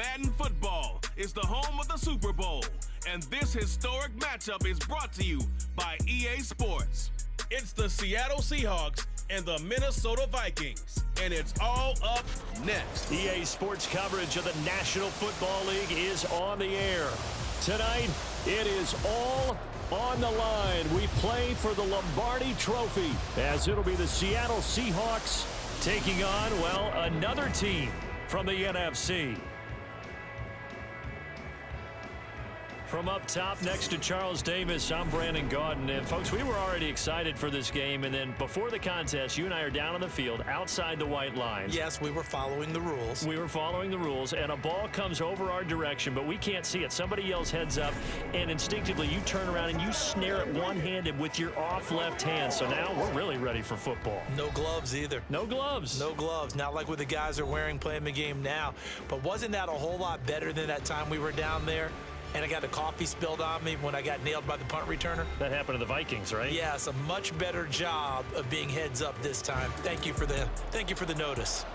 Madden Football is the home of the Super Bowl, and this historic matchup is brought to you by EA Sports. It's the Seattle Seahawks and the Minnesota Vikings, and it's all up next. EA Sports coverage of the National Football League is on the air. Tonight, it is all on the line. We play for the Lombardi Trophy, as it'll be the Seattle Seahawks taking on, well, another team from the NFC. From up top next to Charles Davis, I'm Brandon Gaudin. And, folks, we were already excited for this game. And then before the contest, you and I are down on the field outside the white lines. Yes, we were following the rules. We were following the rules, and a ball comes over our direction, but we can't see it. Somebody yells heads up, and instinctively you turn around and you snare it one-handed with your off left hand. So now we're really ready for football. No gloves either. No gloves. No gloves. Not like what the guys are wearing playing the game now. But wasn't that a whole lot better than that time we were down there? And I got the coffee spilled on me when I got nailed by the punt returner. That happened to the Vikings, right? Yes, a much better job of being heads up this time. Thank you for the notice.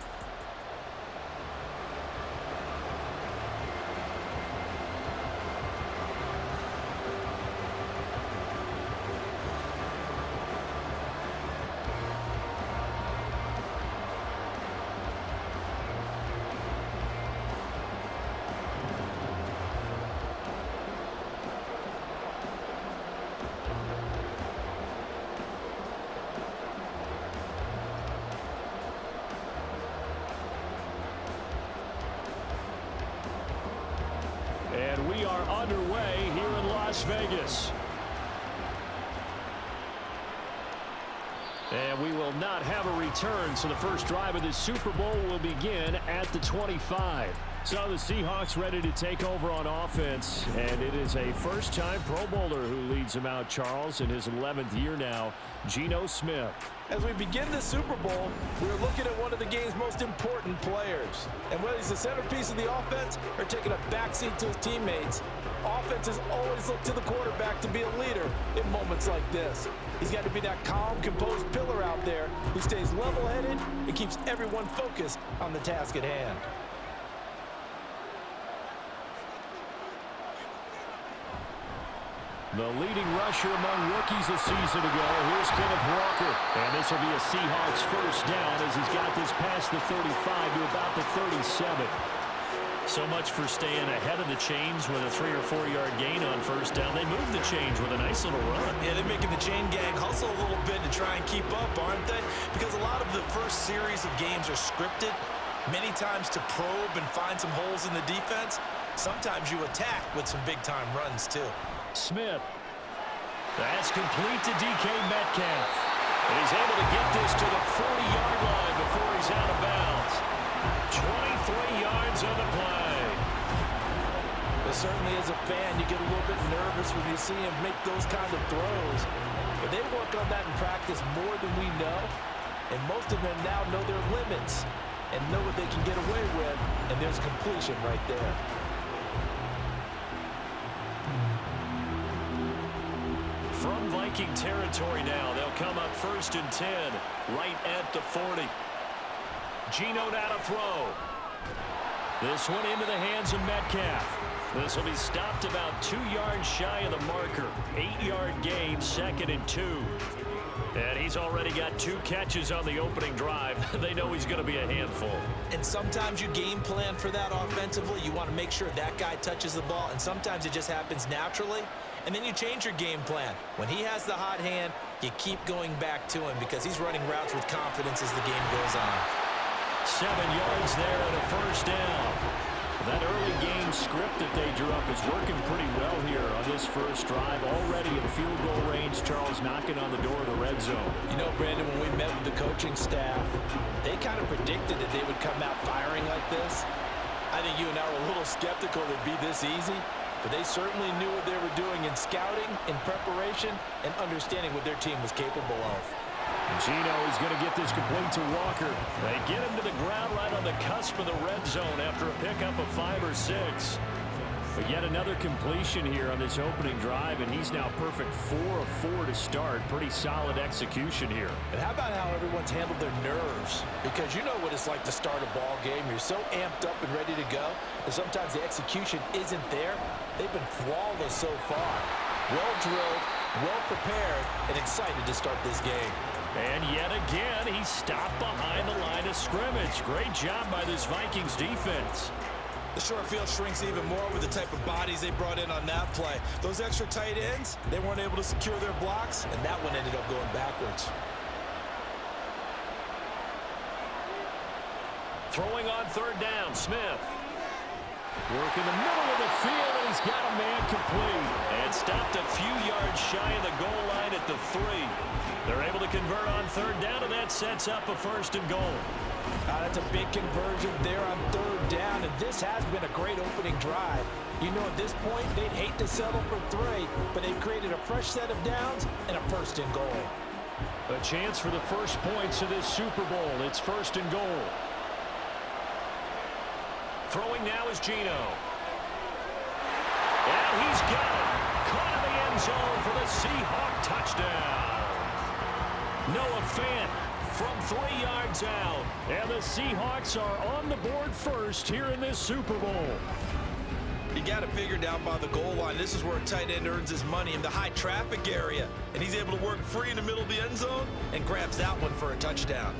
And we are underway here in Las Vegas. And we will not have a return, so the first drive of this Super Bowl will begin at the 25. So the Seahawks ready to take over on offense, and it is a first-time Pro Bowler who leads them out, Charles, in his 11th year now, Geno Smith. As we begin the Super Bowl, we're looking at one of the game's most important players. And whether he's the centerpiece of the offense or taking a backseat to his teammates, offenses always look to the quarterback to be a leader in moments like this. He's got to be that calm, composed pillar out there who stays level-headed and keeps everyone focused on the task at hand. The leading rusher among rookies a season ago. Here's Kenneth Walker. And this will be a Seahawks first down as he's got this past the 35 to about the 37. So much for staying ahead of the chains with a 3 or 4 yard gain on first down. They move the chains with a nice little run. Yeah, they're making the chain gang hustle a little bit to try and keep up, aren't they? Because a lot of the first series of games are scripted, many times to probe and find some holes in the defense. Sometimes you attack with some big-time runs, too. Smith. That's complete to DK Metcalf. And he's able to get this to the 40-yard line before he's out of bounds. 23 yards on the play. But certainly as a fan, you get a little bit nervous when you see him make those kind of throws. But they work on that in practice more than we know. And most of them now know their limits and know what they can get away with. And there's completion right there. From Viking territory now, they'll come up 1st and 10, right at the 40. Geno now to throw. This one into the hands of Metcalf. This will be stopped about 2 yards shy of the marker. 8-yard gain, 2nd and 2. And he's already got 2 catches on the opening drive. They know he's going to be a handful. And sometimes you game plan for that offensively. You want to make sure that guy touches the ball, and sometimes it just happens naturally. And then you change your game plan. When he has the hot hand, you keep going back to him because he's running routes with confidence as the game goes on. 7 yards there and a first down. That early game script that they drew up is working pretty well here on this first drive. Already in field goal range, Charles knocking on the door of the red zone. You know, Brandon, when we met with the coaching staff, they kind of predicted that they would come out firing like this. I think you and I were a little skeptical that it'd be this easy. But they certainly knew what they were doing in scouting, in preparation, and understanding what their team was capable of. Geno is going to get this complete to Walker. They get him to the ground right on the cusp of the red zone after a pickup of 5 or 6. But yet another completion here on this opening drive, and he's now perfect 4 of 4 to start. Pretty solid execution here. And how about how everyone's handled their nerves? Because you know what it's like to start a ball game. You're so amped up and ready to go, and sometimes the execution isn't there. They've been flawless so far. Well drilled, well prepared, and excited to start this game. And yet again, he stopped behind the line of scrimmage. Great job by this Vikings defense. The short field shrinks even more with the type of bodies they brought in on that play. Those extra tight ends, they weren't able to secure their blocks, and that one ended up going backwards. Throwing on third down, Smith. Work in the middle of the field, and he's got a man complete. And stopped a few yards shy of the goal line at the 3. They're able to convert on third down, and that sets up a 1st and goal. That's a big conversion there on third down, and this has been a great opening drive. You know, at this point, they'd hate to settle for 3, but they've created a fresh set of downs and a 1st and goal. A chance for the first points of this Super Bowl. It's 1st and goal. Throwing now is Geno. And he's got it. Caught in the end zone for the Seahawk touchdown. Noah Fant from 3 yards out. And the Seahawks are on the board first here in this Super Bowl. You got to figure down by the goal line. This is where a tight end earns his money in the high traffic area. And he's able to work free in the middle of the end zone and grabs that one for a touchdown.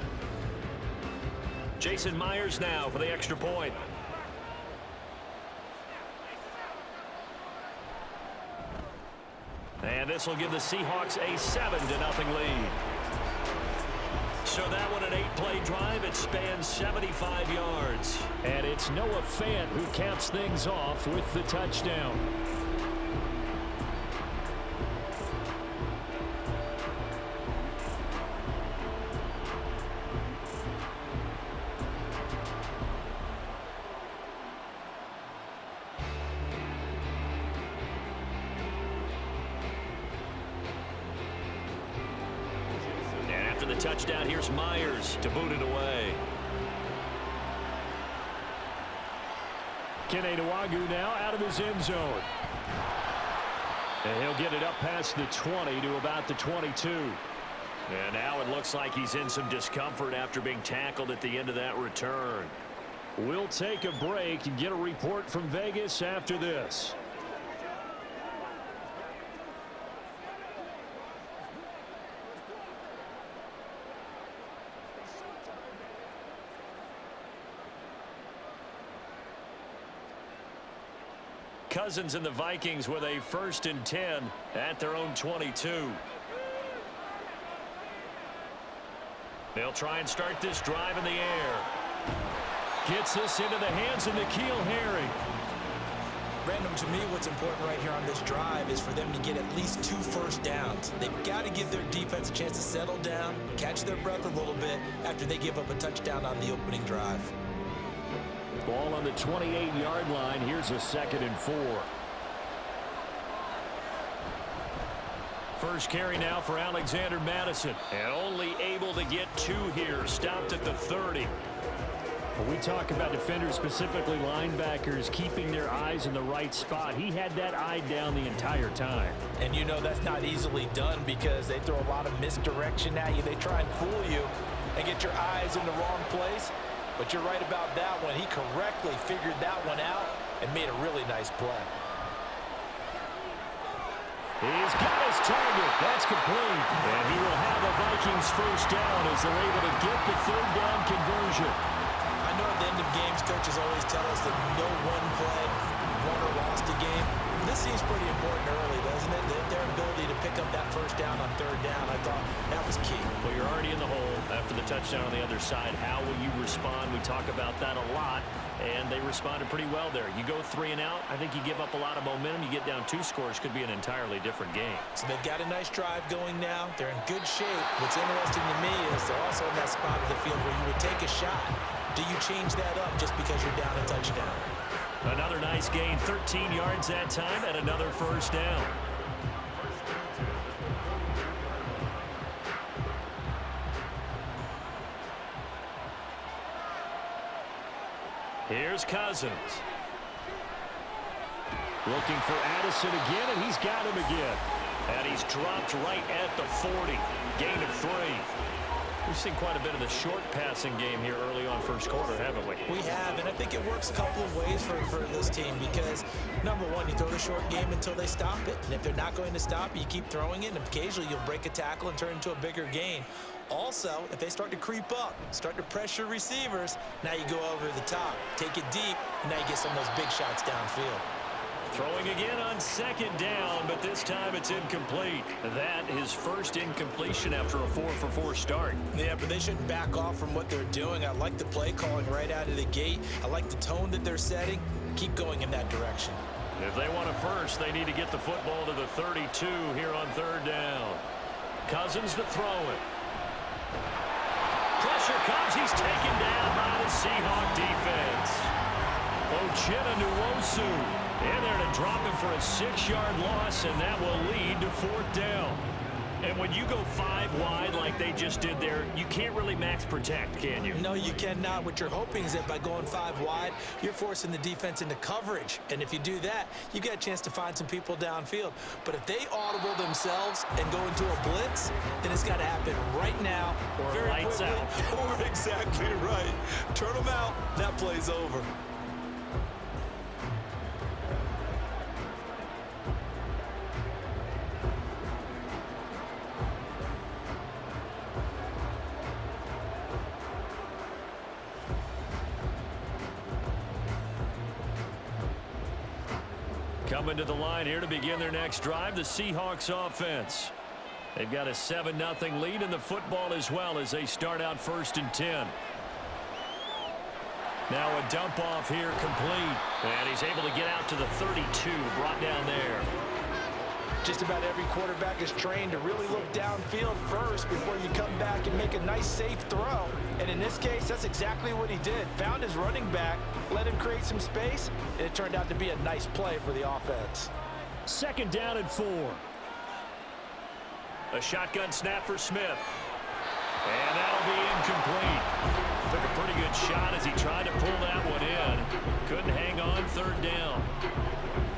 Jason Myers now for the extra point. And this will give the Seahawks a 7-0 lead. So that one, an 8-play drive. It spans 75 yards. And it's Noah Fant who caps things off with the touchdown. The touchdown, here's Myers to boot it away. Kene Nwangwu now out of his end zone. And he'll get it up past the 20 to about the 22. And now it looks like he's in some discomfort after being tackled at the end of that return. We'll take a break and get a report from Vegas after this. Cousins and the Vikings with a 1st and 10 at their own 22. They'll try and start this drive in the air. Gets this into the hands of N'Keal Harry. Random, to me, what's important right here on this drive is for them to get at least 2 first downs. They've got to give their defense a chance to settle down, catch their breath a little bit after they give up a touchdown on the opening drive. Ball on the 28-yard line. Here's a 2nd and 4. First carry now for Alexander Madison. And only able to get 2 here. Stopped at the 30. When we talk about defenders, specifically linebackers, keeping their eyes in the right spot, he had that eye down the entire time. And you know that's not easily done because they throw a lot of misdirection at you. They try and fool you and get your eyes in the wrong place. But you're right about that one. He correctly figured that one out and made a really nice play. He's got his target. That's complete. And he will have a Vikings 1st down as they're able to get the 3rd down conversion. I know at the end of games, coaches always tell us that no one play won or lost a game. This seems pretty important early, doesn't it? Their ability to pick up that 1st down on 3rd down, I thought that was key. Well, you're already in the hole after the touchdown on the other side. How will you respond? We talk about that a lot, and they responded pretty well there. You go 3 and out, I think you give up a lot of momentum. You get down 2 scores, could be an entirely different game. So they've got a nice drive going now. They're in good shape. What's interesting to me is they're also in that spot of the field where you would take a shot. Do you change that up just because you're down a touchdown? Another nice gain, 13 yards that time, and another 1st down. Here's Cousins. Looking for Addison again, and he's got him again. And he's dropped right at the 40. Gain of 3. We've seen quite a bit of the short passing game here early on first quarter, haven't we? We have, and I think it works a couple of ways for this team because, number one, you throw the short game until they stop it. And if they're not going to stop it, you keep throwing it, and occasionally you'll break a tackle and turn into a bigger gain. Also, if they start to creep up, start to pressure receivers, now you go over the top, take it deep, and now you get some of those big shots downfield. Throwing again on second down, but this time it's incomplete. That his first incompletion after a 4-for-4 start. Yeah, but they shouldn't back off from what they're doing. I like the play calling right out of the gate. I like the tone that they're setting. Keep going in that direction. If they want a first, they need to get the football to the 32 here on third down. Cousins to throw it. Pressure comes. He's taken down by the Seahawk defense. Ochena Nwosu in there to drop him for a 6-yard loss, and that will lead to fourth down. And when you go 5 wide like they just did there, you can't really max protect, can you? No, you cannot. What you're hoping is that by going 5 wide, you're forcing the defense into coverage. And if you do that, you get a chance to find some people downfield. But if they audible themselves and go into a blitz, then it's got to happen right now. Or very lights quickly. out. Or exactly right. Turn them out. That play's over. Coming to the line here to begin their next drive, the Seahawks offense. They've got a 7-0 lead in the football as well as they start out 1st and 10. Now a dump off here complete. And he's able to get out to the 32, brought down there. Just about every quarterback is trained to really look downfield first before you come back and make a nice, safe throw. And in this case, that's exactly what he did. Found his running back, let him create some space, and it turned out to be a nice play for the offense. 2nd down and 4. A shotgun snap for Smith. And that'll be incomplete. Took a pretty good shot as he tried to pull that one in. Couldn't hang on 3rd down.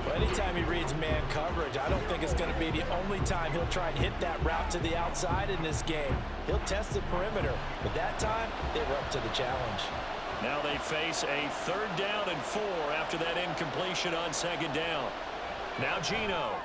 Well, anytime he reads man coverage, I don't think it's going to be the only time he'll try and hit that route to the outside in this game. He'll test the perimeter, but that time they were up to the challenge. Now they face a 3rd down and 4 after that incompletion on 2nd down. Now Geno.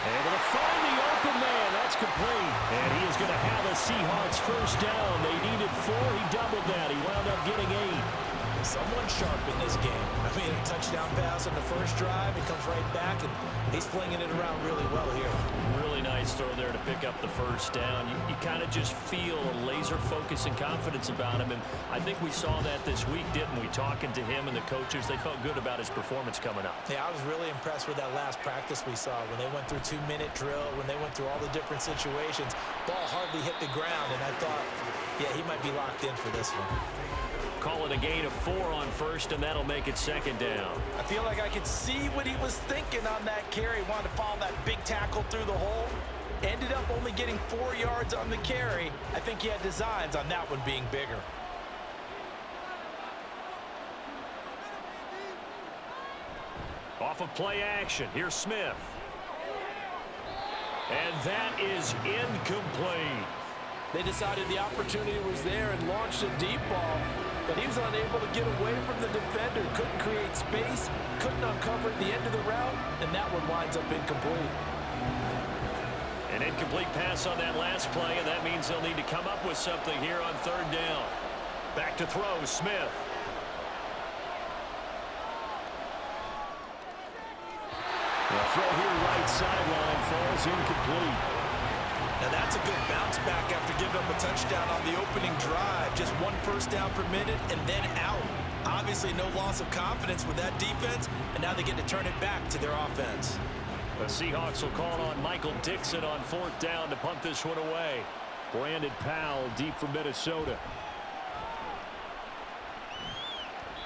Able to find the open man. That's complete. And he is going to have a Seahawks 1st down. They needed 4. He doubled that. He wound up getting 8. Someone sharp in this game. I mean, a touchdown pass on the first drive. He comes right back, and he's flinging it around really well here. Really nice throw there to pick up the 1st down. You kind of just feel a laser focus and confidence about him, and I think we saw that this week, didn't we? Talking to him and the coaches, they felt good about his performance coming up. Yeah, I was really impressed with that last practice we saw when they went through 2-minute drill, when they went through all the different situations. Ball hardly hit the ground, and I thought, yeah, he might be locked in for this one. Call it a gain of 4 on 1st, and that'll make it 2nd down. I feel like I could see what he was thinking on that carry. Wanted to follow that big tackle through the hole. Ended up only getting 4 yards on the carry. I think he had designs on that one being bigger. Off of play action, here's Smith. And that is incomplete. They decided the opportunity was there and launched a deep ball, but he was unable to get away from the defender, couldn't create space, couldn't uncover at the end of the route, and that one winds up incomplete. An incomplete pass on that last play, and that means they'll need to come up with something here on 3rd down. Back to throw, Smith. The throw here right sideline falls incomplete. Now that's a good bounce back after giving up a touchdown on the opening drive. Just 1 first down per minute and then out. Obviously no loss of confidence with that defense, and now they get to turn it back to their offense. The Seahawks will call on Michael Dixon on 4th down to punt this one away. Brandon Powell deep from Minnesota.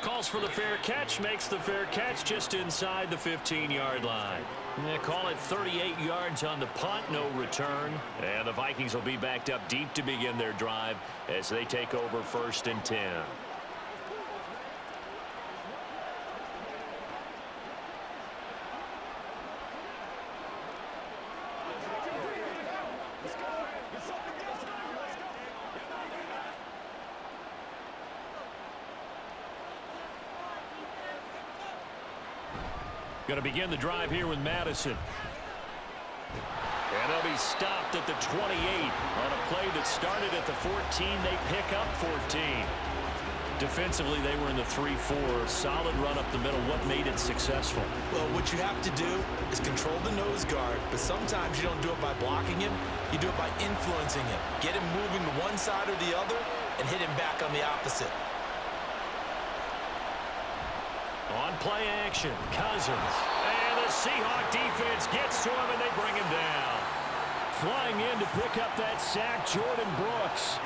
Calls for the fair catch, makes the fair catch just inside the 15-yard line. They call it 38 yards on the punt, no return. And the Vikings will be backed up deep to begin their drive as they take over 1st and 10. Going to begin the drive here with Madison. And they'll be stopped at the 28 on a play that started at the 14. They pick up 14. Defensively, they were in the 3-4. Solid run up the middle. What made it successful? Well, what you have to do is control the nose guard, but sometimes you don't do it by blocking him. You do it by influencing him. Get him moving to one side or the other and hit him back on the opposite. On play action, Cousins. And the Seahawk defense gets to him, and they bring him down. Flying in to pick up that sack, Jordan Brooks.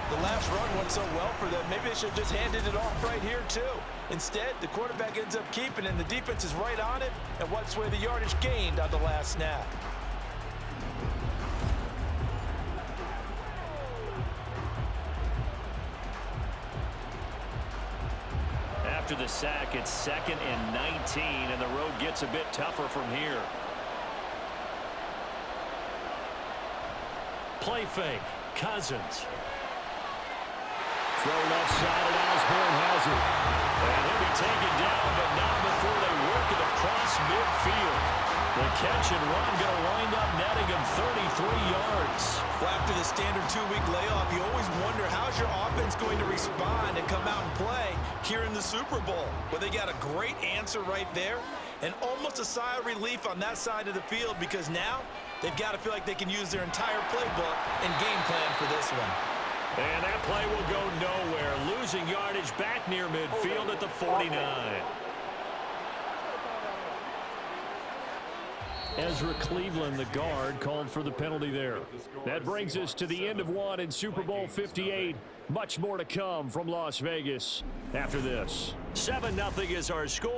The last run went so well for them. Maybe they should have just handed it off right here, too. Instead, the quarterback ends up keeping it, and the defense is right on it and wipes away the yardage gained on the last snap. After the sack, it's 2nd and 19, and the road gets a bit tougher from here. Play fake, Cousins. Throw left side, and Osborne has it. And he'll be taken down, but not before they work it across midfield. The catch and run going to wind up netting him 33 yards. Well, after the standard 2-week layoff, you always wonder how's your offense going to respond and come out and play here in the Super Bowl. Well, they got a great answer right there and almost a sigh of relief on that side of the field because now they've got to feel like they can use their entire playbook and game plan for this one. And that play will go nowhere. Losing yardage back near midfield at the 49. Ezra Cleveland, the guard, called for the penalty there. That brings us to the end of one in Super Bowl 58. Much more to come from Las Vegas after this. 7-0 is our score.